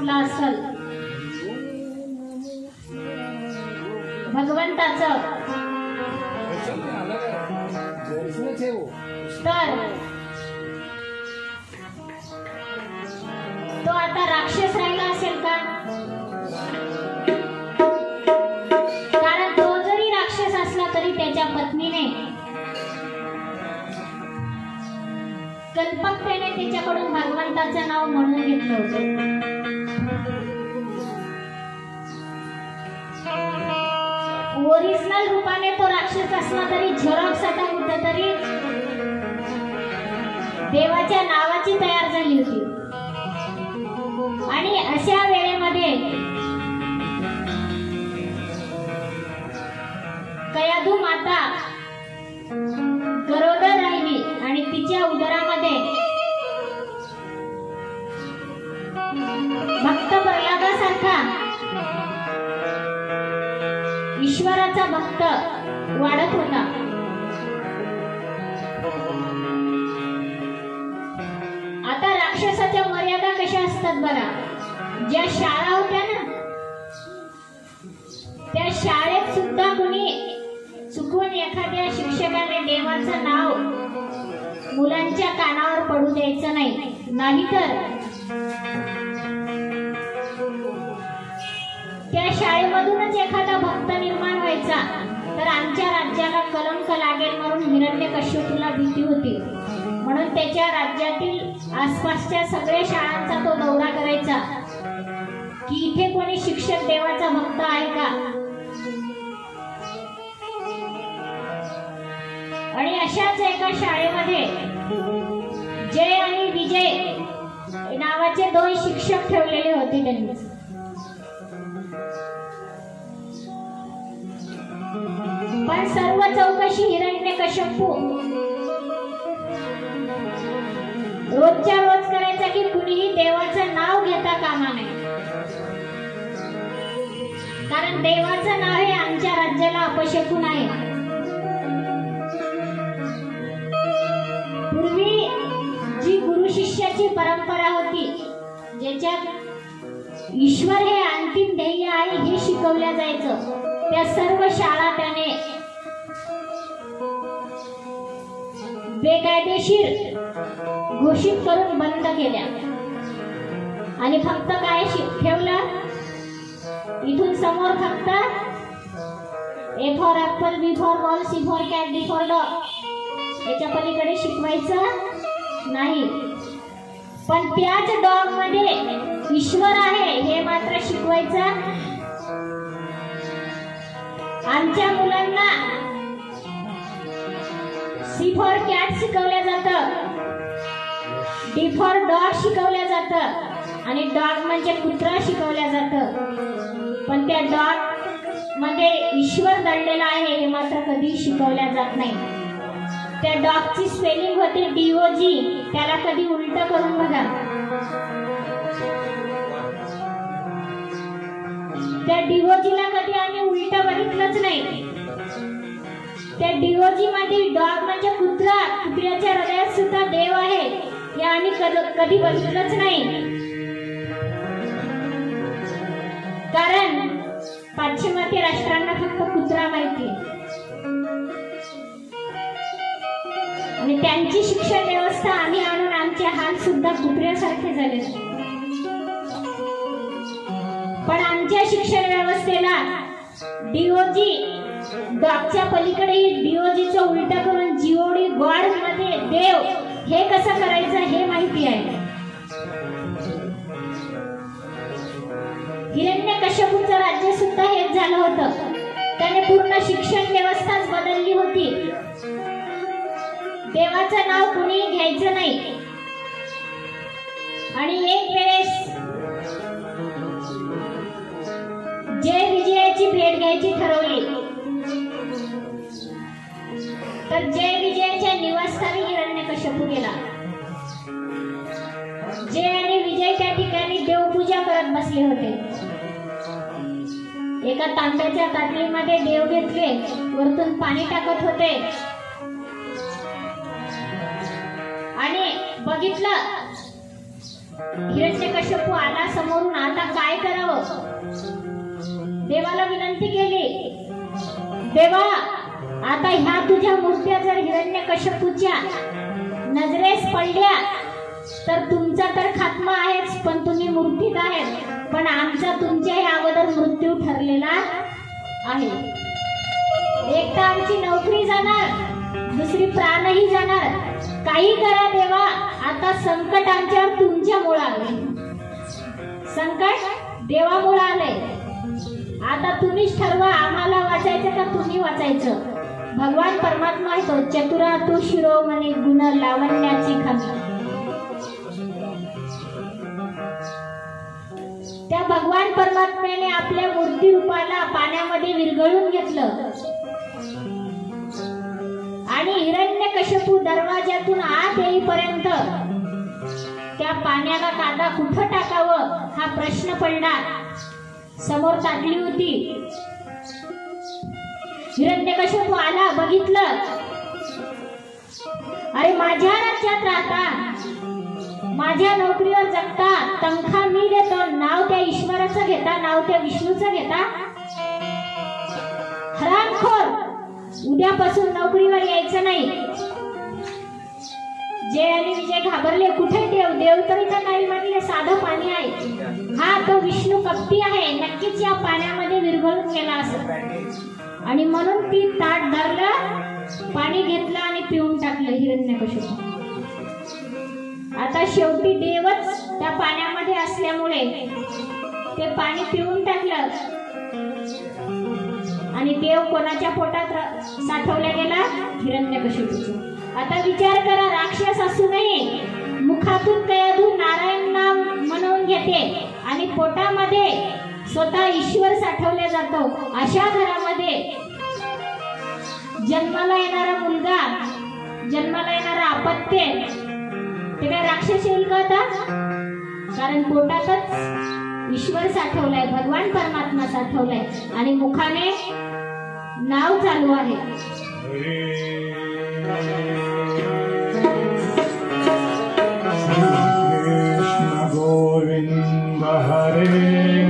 म्हटलं असेल भगवंताचं, तर तो आता राक्षस राहिला असेल का? कारण तो जरी राक्षस असला तरी त्याच्या पत्नीने कल्पकतेने त्याच्याकडून भगवंताचं नाव म्हणून घेतलं होतं. ओरिजिनल रूपाने तो राक्षस असला तरी झेरॉक्स आता कुठेतरी देवाच्या नावाची तयार झाली होती. आणि अशा वेळेमध्ये कयाधू माता गरोदर राहिली आणि तिच्या उदरामध्ये भक्त प्रल्हादासारखा ईश्वराचा भक्त वाढत होता. आता राक्षसाच्या मर्यादा कशा असतात बघा. ज्या शाळा होत्या ना, त्या शाळेत सुद्धा कुणी चुकून एखाद्या शिक्षकाने देवाचं नाव मुलांच्या कानावर पडू द्यायचं नाही. नाहीतर त्या शाळेमधूनच एखादा भक्त निर्माण व्हायचा तर आमच्या राज्याला कलंक लागेल म्हणून हिरण्यकश्यपूला भीती होती. म्हणून त्याच्या राज्यातील आसपासच्या सगळ्या शाळांचा तो दौरा करायचा की इथे कोणी शिक्षक देवाचा भक्त आहे का. आणि अशाच एका शाळेमध्ये जय आणि विजय नावाचे दोन शिक्षक ठेवलेले होते त्यांनी. पण सर्व चौकशी हिरण्यकश्यपू रोजच्या रोज करायचा की कुणीही देवाचं नाव घेता कामा नये. कारण देवाचं नाव हे आमच्या राज्याला अपशकुन आहे. पूर्वी जी गुरु शिष्याची परंपरा होती, ज्याच्यात ईश्वर हे अंतिम ध्येय आहे हे शिकवल्या जायचं, त्या सर्व शाळा त्याने बेकायदेशीर घोषित करून बंद केल्या. आणि फक्त काय ठेवलं, इथून समोर फक्त A for apple, B for ball, C for cat, D for dog, याच्या पलीकडे शिकवायचं नाही. पण त्याच डॉग मध्ये ईश्वर आहे हे मात्र शिकवायचं. आमच्या मुलांना सी फॉर कॅट शिकवलं जातं, डी फॉर डॉग शिकवलं जातं आणि डॉग म्हणजे कुत्रा शिकवलं जातं. पण त्या डॉग मध्ये ईश्वर दडलेला आहे हे मात्र कधी शिकवल्या जात नाही. त्या डॉगची स्पेलिंग होती DOG, त्याला कधी उलट करून बघा. त्या DOGला कधी आम्ही उलट बघितलंच नाही. त्या DOG मध्ये डॉग म्हणजे कुत्रा, कुत्र्याच्या हृदयात सुद्धा देव आहे हे आम्ही कधी बघितलंच नाही. कारण पाश्चिमात्य राष्ट्रांना फक्त कुत्रा माहिती आणि त्यांची शिक्षण व्यवस्था आम्ही आणून आमचे हाल सुद्धा कुत्र्यासारखे झाले. पण आमच्या शिक्षण व्यवस्थेला DOG डॉगच्या पलीकडे DOGचं उलट करून GOD गॉड मध्ये देव हे कसं करायचं हे माहिती आहे. हिरण्यकश्यपूचं राज्य सुद्धा हेच झालं होतं. त्याने पूर्ण शिक्षण व्यवस्थाच बदलली होती. देवाचं नाव कुणी घ्यायचं नाही. आणि एक वेळेस जय विजयाची भेट घ्यायची ठरवली तर जय विजयाच्या निवासस्थानी हिरण्यकश्यपू गेला. जय आणि विजय त्या ठिकाणी देवपूजा करत बसले होते. एका तांब्याच्या ताटलीमध्ये देव घेतले, वरतून पाणी टाकत होते आणि बघितलं हिरण्यकश्यपू आला समोरून, आता काय करावं? देवाला विनंती केली, देवा आता ह्या तुझ्या मूर्त्या जर हिरण्यकश्यपूच्या नजरेस पडल्या तर तुमचा तर खात्मा आहेच, पण तुम्ही मूर्तीत आहेत, पण आमचा तुमच्याही अगोदर मृत्यू ठरलेला आहे. एक तर आमची नोकरी जाणार, दुसरी प्राणही जाणार. काही करा देवा, आता संकट आमच्यावर तुमच्यामुळे आले, संकट देवामुळे आले. आता तुम्हीच ठरवा, आम्हाला वाचायचं का तुम्ही वाचायचं? भगवान परमात्मा आहे तो, चतुरा तू शिरोमणी गुण लावण्याची खामी. त्या भगवान परमात्म्याने आपल्या मूर्ती रूपाला पाण्यामध्ये विरघळून घेतलं आणि हिरण्यकश्यपू दरवाजातून आत येईपर्यंत त्या पाण्याला कादा कुठं टाकावं हा प्रश्न पडला. समोर ताटली होती. हिरण्यकश्यपू आला, बघितलं, अरे माझ्या राज्यात राहता, माझ्या नोकरीवर जगता, तनखा मी देतो, नाव त्या ईश्वराचं घेता, नाव त्या विष्णूचं घेता. हरामखोर, उद्यापासून नोकरीवर यायचं नाही. जय आणि विजय घाबरले, कुठे देव? देव तर इथं नाही म्हटले, साधं पाणी आहे. हा तो विष्णू कपटी आहे, नक्कीच या पाण्यामध्ये विरघळून गेला असं. आणि म्हणून ती ताट धरलं, पाणी घेतलं आणि पिऊन टाकलं हिरण्यकश्यपू. आता शेवटी देवच त्या पाण्यामध्ये असल्यामुळे ते पाणी पिऊन टाकलं आणि देव कोणाच्या पोटात साठवला गेला? हिरण्यकश्यपूच्या. आता विचार करा, राक्षस असूनही मुखातून कयातून नारायण नाम म्हणून घेते आणि पोटामध्ये स्वतः ईश्वर साठवला जातो. अशा घरामध्ये जन्माला येणारा मुलगा, जन्माला येणारा अपत्य, ते काय राक्षस येईल का आता? कारण पोटातच ईश्वर साठवलाय, भगवान परमात्मा साठवलाय आणि मुखाने नाव चालू आहे. कृष्ण गोविंद हरे